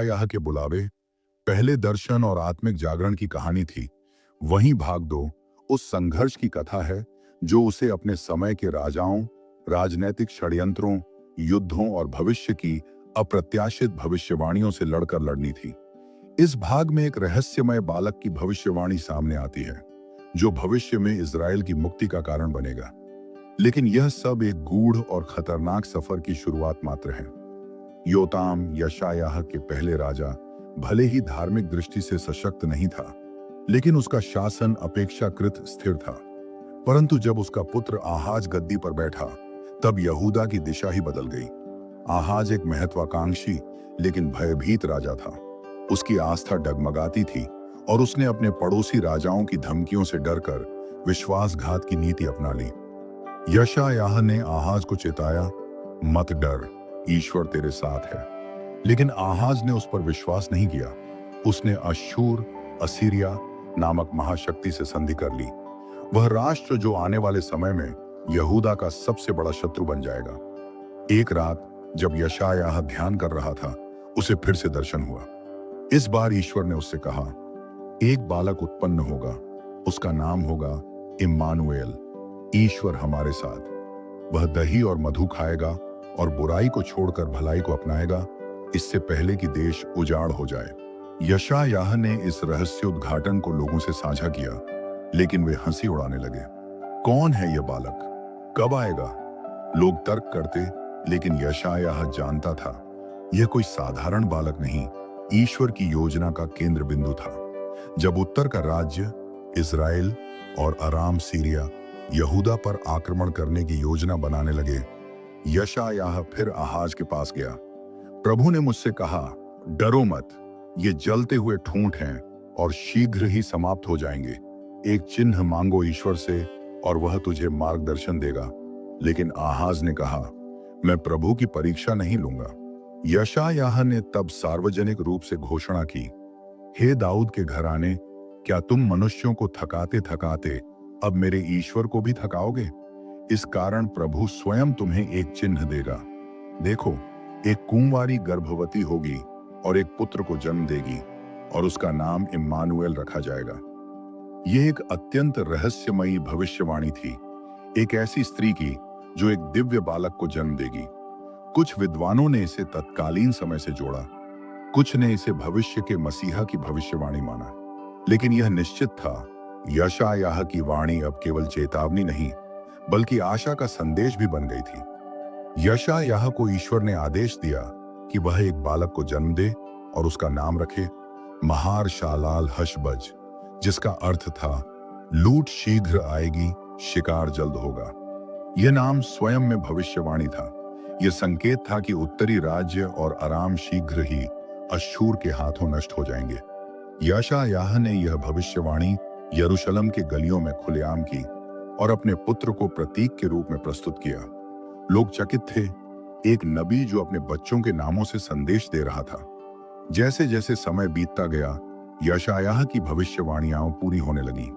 यह के बुलावे, पहले दर्शन और आत्मिक जागरण की कहानी थी, वहीं भाग दो उस संघर्ष की कथा है जो उसे अपने समय के राजाओं, राजनैतिक षड्यंत्रों, युद्धों और भविष्य की अप्रत्याशित भविष्यवाणियों से लड़कर लड़नी थी। इस भाग में एक रहस्यमय बालक की भविष्यवाणी सामने आती है जो भविष्य में इज़राइल की मुक्ति का कारण बनेगा। लेकिन यह सब एक गूढ़ और खतरनाक सफर की शुरुआत मात्र है। योताम यशायाह के पहले राजा भले ही धार्मिक दृष्टि से सशक्त नहीं था, लेकिन उसका शासन अपेक्षाकृत स्थिर था। परंतु जब उसका पुत्र आहाज गद्दी पर बैठा, तब यहूदा की दिशा ही बदल गई। आहाज एक महत्वाकांक्षी लेकिन भयभीत राजा था। उसकी आस्था डगमगाती थी और उसने अपने पड़ोसी राजाओं की धमकियों से डरकर विश्वासघात की नीति अपना ली। यशायाह ने आहाज को चिताया, मत डर, ईश्वर तेरे साथ है। लेकिन आहाज ने उस पर विश्वास नहीं किया। उसने अश्शूर, असीरिया नामक महाशक्ति से संधि कर ली, वह राष्ट्र जो आने वाले समय में यहूदा का सबसे बड़ा शत्रु बन जाएगा। एक रात जब यशायाह ध्यान कर रहा था, उसे फिर से दर्शन हुआ। इस बार ईश्वर ने उससे कहा, एक बालक उत्पन्न होगा, उसका नाम होगा इम्मानुएल, ईश्वर हमारे साथ। वह दही और मधु खाएगा और बुराई को छोड़कर भलाई को अपनाएगा, इससे पहले कि देश उजाड़ हो जाए। यशायाह ने इस रहस्योद्घाटन को लोगों से साझा किया, लेकिन वे हंसी उड़ाने लगे। कौन है यह बालक, कब आएगा? लोग तर्क करते, लेकिन यशायाह जानता था यह कोई साधारण बालक नहीं, ईश्वर की योजना का केंद्र बिंदु था। जब उत्तर का राज्य इज़राइल और अराम सीरिया यहूदा पर आक्रमण करने की योजना बनाने लगे, यशायाह फिर आहाज के पास गया। प्रभु ने मुझसे कहा, डरो मत, ये जलते हुए ठूंठ हैं और शीघ्र ही समाप्त हो जाएंगे। एक चिन्ह मांगो ईश्वर से और वह तुझे मार्गदर्शन देगा। लेकिन आहाज ने कहा, मैं प्रभु की परीक्षा नहीं लूंगा। यशायाह ने तब सार्वजनिक रूप से घोषणा की, हे दाऊद के घराने, क्या तुम मनुष्यों को थकाते थकाते अब मेरे ईश्वर को भी थकाओगे? इस कारण प्रभु स्वयं तुम्हें एक चिन्ह देगा। देखो, एक कुंवारी गर्भवती होगी और एक पुत्र को जन्म देगी और उसका नाम इम्मानुएल रखा जाएगा। यह एक अत्यंत रहस्यमयी भविष्यवाणी थी, एक ऐसी स्त्री की जो एक दिव्य बालक को जन्म देगी। कुछ विद्वानों ने इसे तत्कालीन समय से जोड़ा, कुछ ने इसे भविष्य के मसीहा की भविष्यवाणी माना। लेकिन यह निश्चित था, यशायाह की वाणी अब केवल चेतावनी नहीं, बल्कि आशा का संदेश भी बन गई थी। यशायाह को ईश्वर ने आदेश दिया कि वह एक बालक को जन्म दे और उसका नाम रखे महार शालाल हशबज, जिसका अर्थ था लूट शीघ्र आएगी, शिकार जल्द होगा। यह नाम स्वयं में भविष्यवाणी था। यह संकेत था कि उत्तरी राज्य और अराम शीघ्र ही अश्शूर के हाथों नष्ट हो जाएंगे। यशायाह ने यह भविष्यवाणी यरूशलेम के गलियों में खुलेआम की और अपने पुत्र को प्रतीक के रूप में प्रस्तुत किया। लोग चकित थे, एक नबी जो अपने बच्चों के नामों से संदेश दे रहा था। जैसे जैसे समय बीतता गया, यशायाह की भविष्यवाणियां पूरी होने लगीं।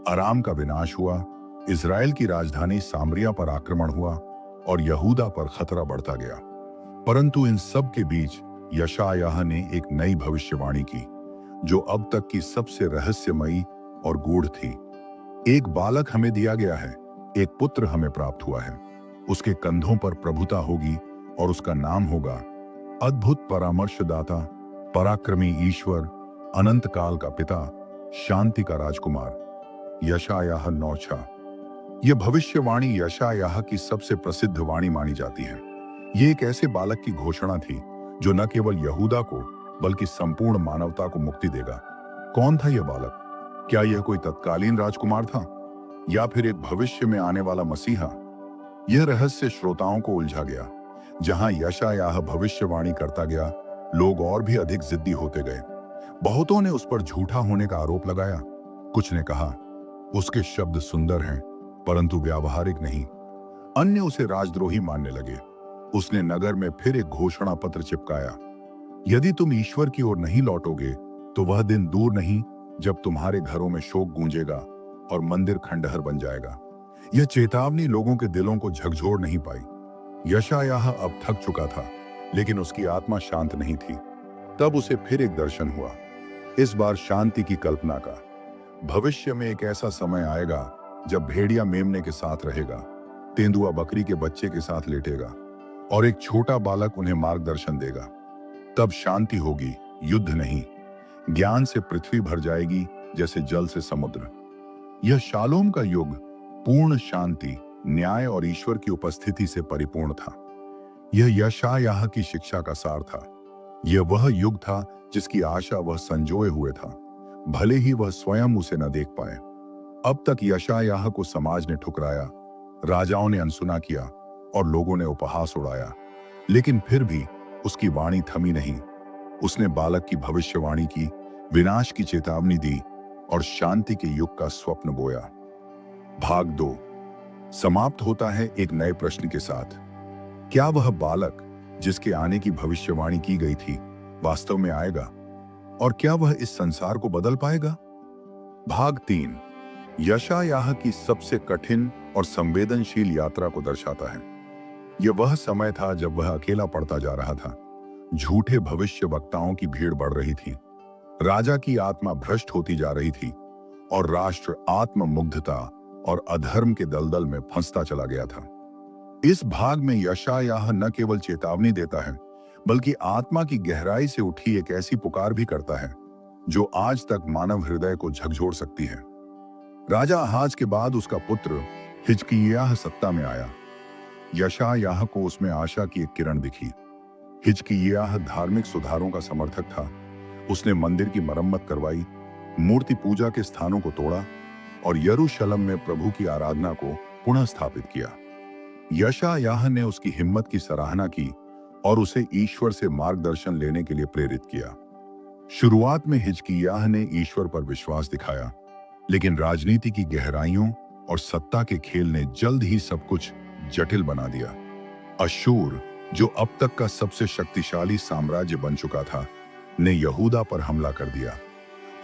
अराम का विनाश हुआ, इज़राइल की राजधानी सामरिया पर आक्रमण हुआ और यहूदा पर खतरा बढ़ता गया। परंतु इन सब के बीच यशायाह ने एक नई भविष्यवाणी की, जो अब तक की सबसे रहस्यमयी और गूढ़ थी। एक बालक हमें दिया गया है, एक पुत्र हमें प्राप्त हुआ है। उसके कंधों पर प्रभुता होगी और उसका नाम होगा अद्भुत परामर्शदाता, पराक्रमी ईश्वर, अनंत काल का पिता, शांति का राजकुमार। यशायाह 9:6। यह भविष्यवाणी यशायाह की सबसे प्रसिद्ध वाणी मानी जाती है। यह एक ऐसे बालक की घोषणा थी जो न केवल यहूदा को बल्कि संपूर्ण मानवता को मुक्ति देगा। कौन था यह बालक? क्या यह कोई तत्कालीन राजकुमार था या फिर एक भविष्य में आने वाला मसीहा? यह रहस्य श्रोताओं को उलझा गया। जहां यशायाह भविष्यवाणी करता गया, लोग और भी अधिक जिद्दी होते गए। बहुतों ने उस पर झूठा होने का आरोप लगाया। कुछ ने कहा, उसके शब्द सुंदर हैं परंतु व्यावहारिक नहीं। अन्य उसे राजद्रोही मानने लगे। उसने नगर में फिर एक घोषणा पत्र चिपकाया, यदि तुम ईश्वर की ओर नहीं लौटोगे तो वह दिन दूर नहीं जब तुम्हारे घरों में शोक गूंजेगा और मंदिर खंडहर बन जाएगा। यह चेतावनी लोगों के दिलों को झकझोर नहीं पाई। यशायाह अब थक चुका था, लेकिन उसकी आत्मा शांत नहीं थी। तब उसे फिर एक दर्शन हुआ, इस बार शांति की कल्पना का। भविष्य में एक ऐसा समय आएगा जब भेड़िया मेमने के साथ रहेगा, तेंदुआ बकरी के बच्चे के साथ लेटेगा और एक छोटा बालक उन्हें मार्गदर्शन देगा। तब शांति होगी, युद्ध नहीं। ज्ञान से पृथ्वी भर जाएगी जैसे जल से समुद्र। यह शालोम का युग पूर्ण शांति, न्याय और ईश्वर की उपस्थिति से परिपूर्ण था। यह यशायाह की शिक्षा का सार था। यह वह युग था जिसकी आशा वह संजोए हुए था, भले ही वह स्वयं उसे न देख पाए। अब तक यशायाह को समाज ने ठुकराया, राजाओं ने अनसुना किया और लोगों ने उपहास उड़ाया, लेकिन फिर भी उसकी वाणी थमी नहीं। उसने बालक की भविष्यवाणी की, विनाश की चेतावनी दी और शांति के युग का स्वप्न बोया। भाग 2 समाप्त होता है एक नए प्रश्न के साथ। क्या वह बालक जिसके आने की भविष्यवाणी की गई थी वास्तव में आएगा? और क्या वह इस संसार को बदल पाएगा? भाग 3 यशायाह की सबसे कठिन और संवेदनशील यात्रा को दर्शाता है। यह वह समय था जब वह अकेला पड़ता जा रहा था। झूठे भविष्य वक्ताओं की भीड़ बढ़ रही थी, राजा की आत्मा भ्रष्ट होती जा रही थी और राष्ट्र आत्ममुग्धता और अधर्म के दलदल में फंसता चला गया था। इस भाग में यशायाह न केवल चेतावनी देता है, बल्कि आत्मा की गहराई से उठी एक ऐसी पुकार भी करता है जो आज तक मानव हृदय को झकझोर सकती है। राजा आहाज के बाद उसका पुत्र हिजकिय्याह सत्ता में आया। यशायाह को उसमें आशा की एक किरण दिखी। हिजकिय्याह धार्मिक सुधारों का समर्थक था। उसने मंदिर की मरम्मत करवाई, मूर्ति पूजा के स्थानों को तोड़ा और यरूशलेम में प्रभु की आराधना को पुनः स्थापित किया। यशायाह ने उसकी हिम्मत की सराहना की और उसे ईश्वर से मार्गदर्शन लेने के लिए प्रेरित किया। शुरुआत में हिजकिय्याह ने ईश्वर पर विश्वास दिखाया, लेकिन राजनीति की गहराइयों और सत्ता के खेल ने जल्द ही सब कुछ जटिल बना दिया। अश्शूर, जो अब तक का सबसे शक्तिशाली साम्राज्य बन चुका था, ने यहूदा पर हमला कर दिया।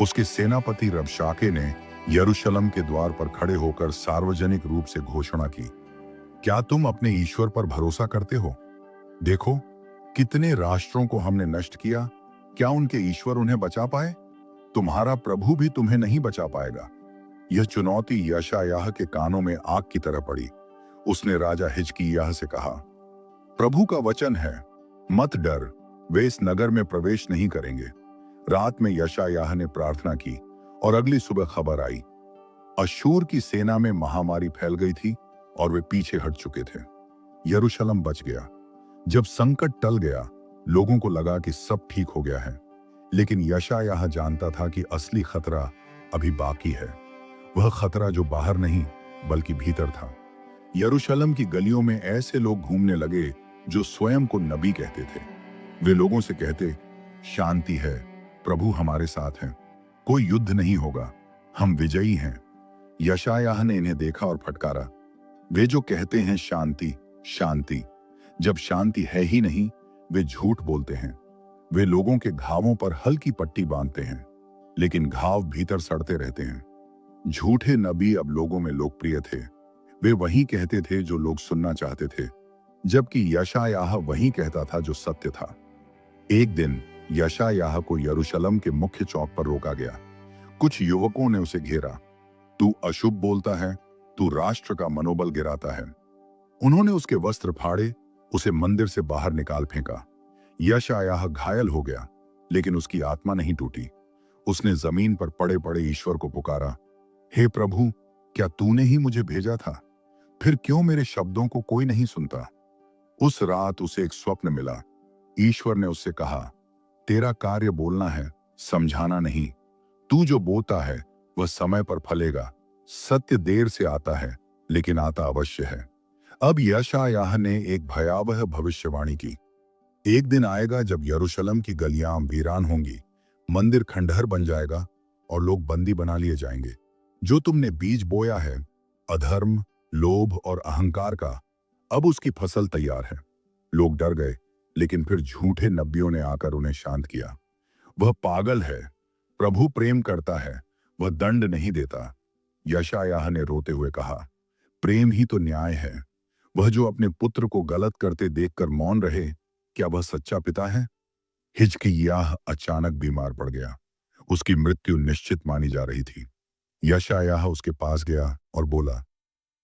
उसके सेनापति रबशाके ने यरूशलेम के द्वार पर खड़े होकर सार्वजनिक रूप से घोषणा की, क्या तुम अपने ईश्वर पर भरोसा करते हो? देखो, कितने राष्ट्रों को हमने नष्ट किया, क्या उनके ईश्वर उन्हें बचा पाए? तुम्हारा प्रभु भी तुम्हें नहीं बचा पाएगा। यह चुनौती यशायाह के कानों में आग की तरह पड़ी। उसने राजा हिजकिय्याह से कहा, प्रभु का वचन है, मत डर, वे इस नगर में प्रवेश नहीं करेंगे। रात में यशायाह ने प्रार्थना की और अगली सुबह खबर आई, अश्शूर की सेना में महामारी फैल गई थी और वे पीछे हट चुके थे। यरूशलेम बच गया। जब संकट टल गया, लोगों को लगा कि सब ठीक हो गया है, लेकिन यशायाह जानता था कि असली खतरा अभी बाकी है। वह खतरा जो बाहर नहीं बल्कि भीतर था। यरूशलेम की गलियों में ऐसे लोग घूमने लगे जो स्वयं को नबी कहते थे। वे लोगों से कहते, शांति है, प्रभु हमारे साथ है, कोई युद्ध नहीं होगा, हम विजयी हैं। यशायाह ने इन्हें देखा और फटकारा, वे जो कहते हैं शांति शांति, जब शांति है ही नहीं, वे झूठ बोलते हैं। वे लोगों के घावों पर हल्की पट्टी बांधते हैं, लेकिन घाव भीतर सड़ते रहते हैं। झूठे नबी अब लोगों में लोकप्रिय थे। वे वही कहते थे जो लोग सुनना चाहते थे, जबकि यशायाह वही कहता था जो सत्य था। एक दिन यशायाह को यरूशलेम के मुख्य चौक पर रोका गया। कुछ युवकों ने उसे घेरा। तू अशुभ बोलता है, तू राष्ट्र का मनोबल गिराता है। उन्होंने उसके वस्त्र फाड़े, उसे मंदिर से बाहर निकाल फेंका। यशायाह घायल हो गया, लेकिन उसकी आत्मा नहीं टूटी। उसने जमीन पर पड़े पड़े ईश्वर को पुकारा, हे प्रभु, क्या तूने ही मुझे भेजा था? फिर क्यों मेरे शब्दों को कोई नहीं सुनता? उस रात उसे एक स्वप्न मिला। ईश्वर ने उससे कहा, तेरा कार्य बोलना है, समझाना नहीं। तू जो बोता है वह समय पर फलेगा। सत्य देर से आता है, लेकिन आता अवश्य है। अब यशायाह ने एक भयावह भविष्यवाणी की। एक दिन आएगा जब यरूशलेम की गलियां वीरान होंगी, मंदिर खंडहर बन जाएगा और लोग बंदी बना लिए जाएंगे। जो तुमने बीज बोया है, अधर्म, लोभ और अहंकार का, अब उसकी फसल तैयार है। लोग डर गए, लेकिन फिर झूठे नबियों ने आकर उन्हें शांत किया। वह पागल है, प्रभु प्रेम करता है, वह दंड नहीं देता। यशायाह ने रोते हुए कहा, प्रेम ही तो न्याय है। वह जो अपने पुत्र को गलत करते देखकर मौन रहे, क्या वह सच्चा पिता है? हिजकिय्याह अचानक बीमार पड़ गया। उसकी मृत्यु निश्चित मानी जा रही थी। यशायाह उसके पास गया और बोला,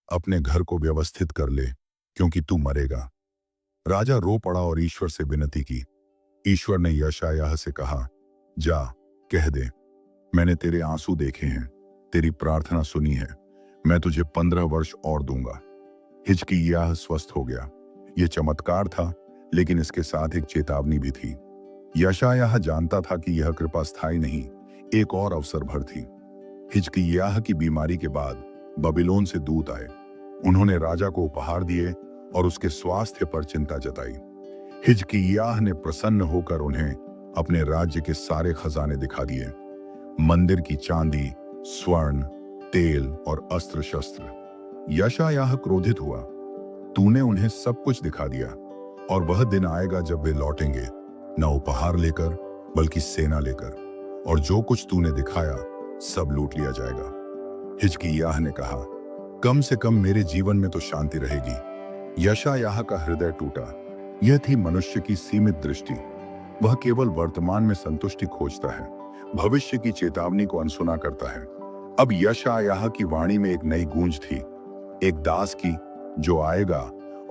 अपने घर को व्यवस्थित कर ले, क्योंकि तू मरेगा। राजा रो पड़ा और ईश्वर से विनती की। ईश्वर ने यशायाह से कहा, जा, कह दे, मैंने तेरे आंसू देखे हैं, तेरी प्रार्थना सुनी है, मैं तुझे 15 वर्ष और दूंगा। हिजकिय्याह स्वस्थ हो गया। यह चमत्कार था, लेकिन इसके साथ एक चेतावनी भी थी। यशायाह जानता था कि यह कृपा स्थायी नहीं, एक और अवसर भर थी। हिजकिय्याह की बीमारी के बाद बबीलोन से दूत आए। उन्होंने राजा को उपहार दिए और उसके स्वास्थ्य पर चिंता जताई। हिजकिय्याह ने प्रसन्न होकर उन्हें अपने राज्य के सारे खजाने दिखा दिए, मंदिर की चांदी, स्वर्ण, तेल और अस्त्र शस्त्र। यशायाह क्रोधित हुआ, तूने उन्हें सब कुछ दिखा दिया, और वह दिन आएगा जब वे लौटेंगे, न उपहार लेकर बल्कि सेना लेकर, और जो कुछ तूने दिखाया सब लूट लिया जाएगा। हिजकिय्याह ने कहा, कम से कम मेरे जीवन में तो शांति रहेगी। यशायाह का हृदय टूटा। यह थी मनुष्य की सीमित दृष्टि। वह केवल वर्तमान में संतुष्टि खोजता है, भविष्य की चेतावनी को अनसुना करता है। अब यशायाह की वाणी में एक नई गूंज थी, एक दास की जो आएगा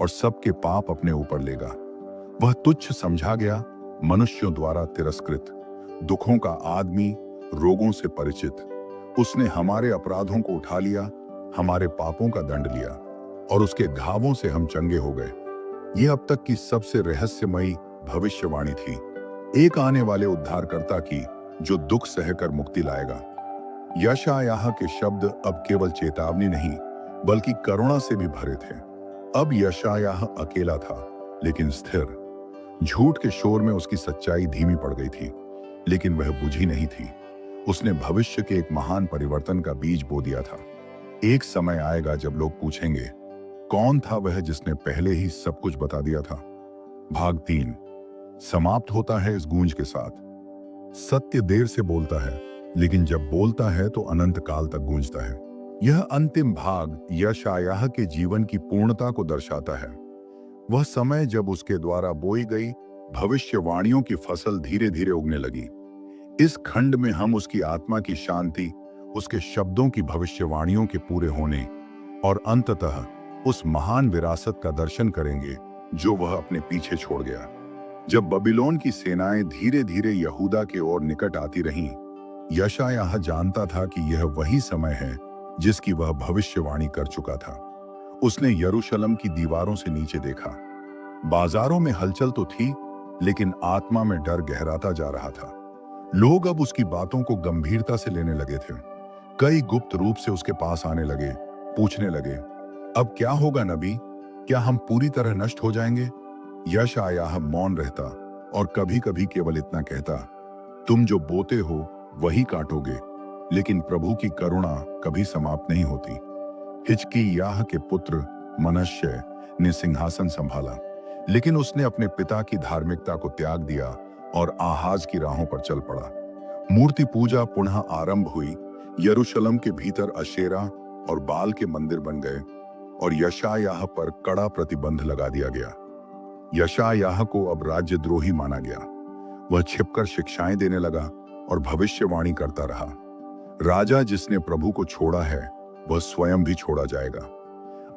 और सबके पाप अपने ऊपर लेगा। वह तुच्छ समझा गया, मनुष्यों द्वारा तिरस्कृत, दुखों का आदमी, रोगों से परिचित। उसने हमारे अपराधों को उठा लिया, हमारे पापों का दंड लिया, और उसके घावों से हम चंगे हो गए। यह अब तक की सबसे रहस्यमयी भविष्यवाणी थी, एक आने वाले उद्धारकर्ता की जो दुख सहकर मुक्ति लाएगा। यशायाह के शब्द अब केवल चेतावनी नहीं, बल्कि करुणा से भी भरे थे। अब यशायाह अकेला था, लेकिन स्थिर। झूठ के शोर में उसकी सच्चाई धीमी पड़ गई थी, लेकिन वह बुझी नहीं थी। उसने भविष्य के एक महान परिवर्तन का बीज बो दिया था। एक समय आएगा जब लोग पूछेंगे, कौन था वह जिसने पहले ही सब कुछ बता दिया था। भाग 3 समाप्त होता है इस गूंज के साथ। सत्य देर से बोलता है, लेकिन जब बोलता है तो अनंत काल तक गूंजता है। यह अंतिम भाग यशायाह के जीवन की पूर्णता को दर्शाता है। वह समय जब उसके द्वारा बोई गई भविष्यवाणियों की फसल धीरे धीरे उगने लगी। इस खंड में हम उसकी आत्मा की शांति, उसके शब्दों की भविष्यवाणियों के पूरे होने और अंततः उस महान विरासत का दर्शन करेंगे जो वह अपने पीछे छोड़ गया। जब बबीलोन की सेनाएं धीरे धीरे यहूदा के ओर निकट आती रहीं, यशायाह जानता था कि यह वही समय है जिसकी वह भविष्यवाणी कर चुका था। उसने यरूशलेम की दीवारों से नीचे देखा। बाजारों में हलचल तो थी, लेकिन आत्मा में डर गहराता जा रहा था। लोग अब उसकी बातों को गंभीरता से लेने लगे थे। कई गुप्त रूप से उसके पास आने लगे, पूछने लगे, अब क्या होगा नबी? क्या हम पूरी तरह नष्ट हो जाएंगे? यशायाह मौन रहता और कभी कभी केवल इतना कहता, तुम जो बोते हो वही काटोगे, लेकिन प्रभु की करुणा कभी समाप्त नहीं होती। हिजकिय्याह के पुत्र मनश्शे ने सिंहासन संभाला, लेकिन उसने अपने पिता की धार्मिकता को त्याग दिया और आहाज की राहों पर चल पड़ा। मूर्ति पूजा पुनः आरंभ हुई। यरूशलेम के भीतर अशेरा और बाल के मंदिर बन गए और यशायाह पर कड़ा प्रतिबंध लगा दिया गया। यशायाह को अब राज्यद्रोही माना गया। वह छिपकर शिक्षाएं देने लगा और भविष्यवाणी करता रहा। राजा जिसने प्रभु को छोड़ा है वह स्वयं भी छोड़ा जाएगा।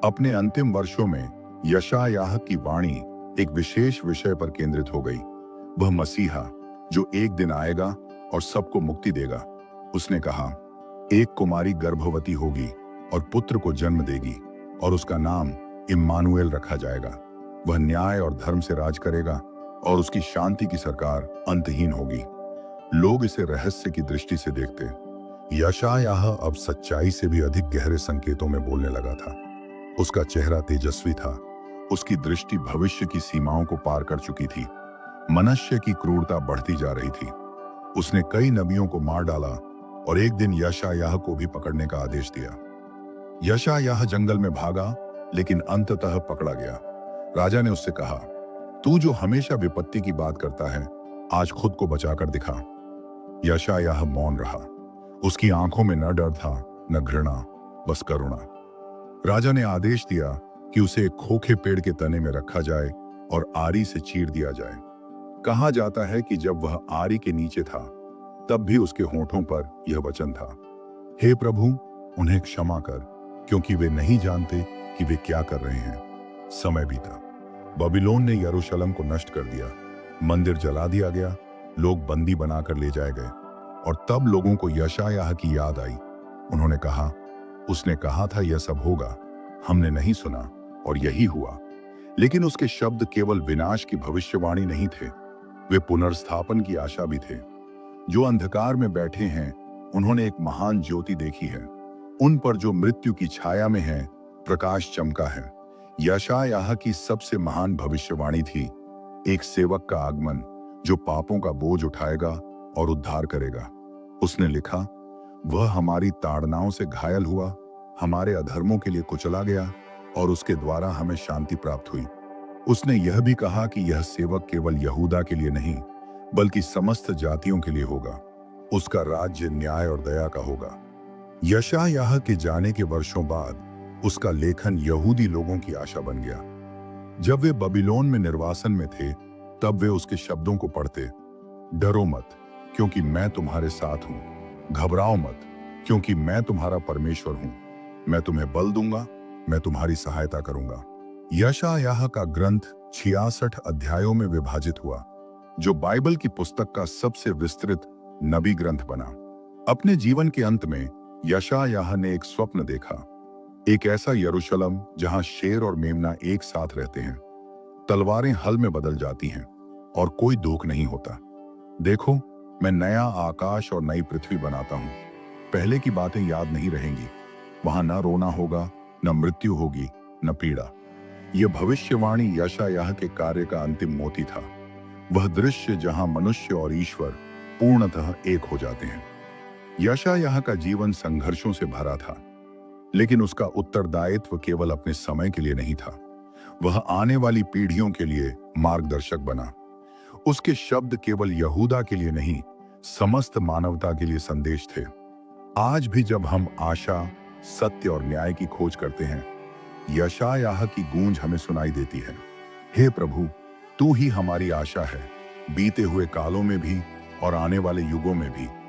अपने अंतिम वर्षों में यशायाह की वाणी एक विशेष विषय पर केंद्रित हो गई। वह मसीहा जो एक दिन आएगा और सबको मुक्ति देगा। उसने कहा, एक कुमारी गर्भवती होगी और पुत्र को जन्म देगी और उसका नाम इम्मानुएल रखा जाएगा। वह न्याय और धर्म से राज करेगा और उसकी शांति की सरकार अंतहीन होगी। लोग इसे रहस्य की दृष्टि से देखते। यशायाह अब सच्चाई से भी अधिक गहरे संकेतों में बोलने लगा था। उसका चेहरा तेजस्वी था। उसकी दृष्टि भविष्य की सीमाओं को पार कर चुकी थी। मनुष्य की क्रूरता बढ़ती जा रही थी। उसने कई नबियों को मार डाला और एक दिन यशायाह को भी पकड़ने का आदेश दिया। यशायाह जंगल में भागा, लेकिन अंततः पकड़ा गया। राजा ने उससे कहा, तू जो हमेशा विपत्ति की बात करता है, आज खुद को बचाकर दिखा। यशायाह मौन रहा। उसकी आंखों में न डर था, न घृणा, बस करुणा। राजा ने आदेश दिया कि उसे एक खोखे पेड़ के तने में रखा जाए और आरी से चीर दिया जाए। कहा जाता है कि जब वह आरी के नीचे था तब भी उसके होठों पर यह वचन था, हे प्रभु, उन्हें क्षमा कर, क्योंकि वे नहीं जानते कि वे क्या कर रहे हैं। समय बीता, बबीलोन ने यरूशलेम को नष्ट कर दिया, मंदिर जला दिया गया, लोग बंदी बनाकर ले जाए गए। और तब लोगों को यशायाह की याद आई। उन्होंने कहा, उसने कहा था यह सब होगा, हमने नहीं सुना, और यही हुआ। लेकिन उसके शब्द केवल विनाश की भविष्यवाणी नहीं थे, वे पुनर्स्थापन की आशा भी थे। जो अंधकार में बैठे हैं उन्होंने एक महान ज्योति देखी है, उन पर जो मृत्यु की छाया में है प्रकाश चमका है। यशायाह की सबसे महान भविष्यवाणी थी एक सेवक का आगमन जो पापों का बोझ उठाएगा और उद्धार करेगा। उसने लिखा, वह हमारी ताड़नाओं से घायल हुआ, हमारे अधर्मों के लिए कुचला गया, और उसके द्वारा हमें शांति प्राप्त हुई। उसने यह भी कहा कि यह सेवक केवल यहूदा के लिए नहीं बल्कि समस्त जातियों के लिए होगा। उसका राज्य न्याय और दया का होगा। यशायाह के जाने के वर्षों बाद उसका लेखन यहूदी लोगों की आशा बन गया। जब वे बबीलोन में निर्वासन में थे तब वे उसके शब्दों को पढ़ते, डरो मत, क्योंकि मैं तुम्हारे साथ हूं, घबराओ मत, क्योंकि मैं तुम्हारा परमेश्वर हूं, मैं तुम्हें बल दूंगा, मैं तुम्हारी सहायता करूंगा। यशायाह का ग्रंथ 66 अध्यायों में विभाजित हुआ, जो बाइबल की पुस्तक का सबसे विस्तृत नबी ग्रंथ बना। अपने जीवन के अंत में यशायाह ने एक स्वप्न देखा, एक ऐसा यरूशलेम जहां शेर और मेमना एक साथ रहते हैं, तलवारें हल में बदल जाती हैं और कोई दुख नहीं होता। देखो, मैं नया आकाश और नई पृथ्वी बनाता हूं, पहले की बातें याद नहीं रहेंगी, वहां न रोना होगा, न मृत्यु होगी, न पीड़ा। यह भविष्यवाणी यशायाह के कार्य का अंतिम मोती था, वह दृश्य जहां मनुष्य और ईश्वर पूर्णतः एक हो जाते हैं। यशायाह का जीवन संघर्षों से भरा था, लेकिन उसका उत्तरदायित्व केवल अपने समय के लिए नहीं था, वह आने वाली पीढ़ियों के लिए मार्गदर्शक बना। उसके शब्द केवल यहूदा के लिए नहीं, समस्त मानवता के लिए संदेश थे। आज भी जब हम आशा, सत्य और न्याय की खोज करते हैं, यशायाह की गूंज हमें सुनाई देती है, हे प्रभु, तू ही हमारी आशा है, बीते हुए कालों में भी और आने वाले युगों में भी।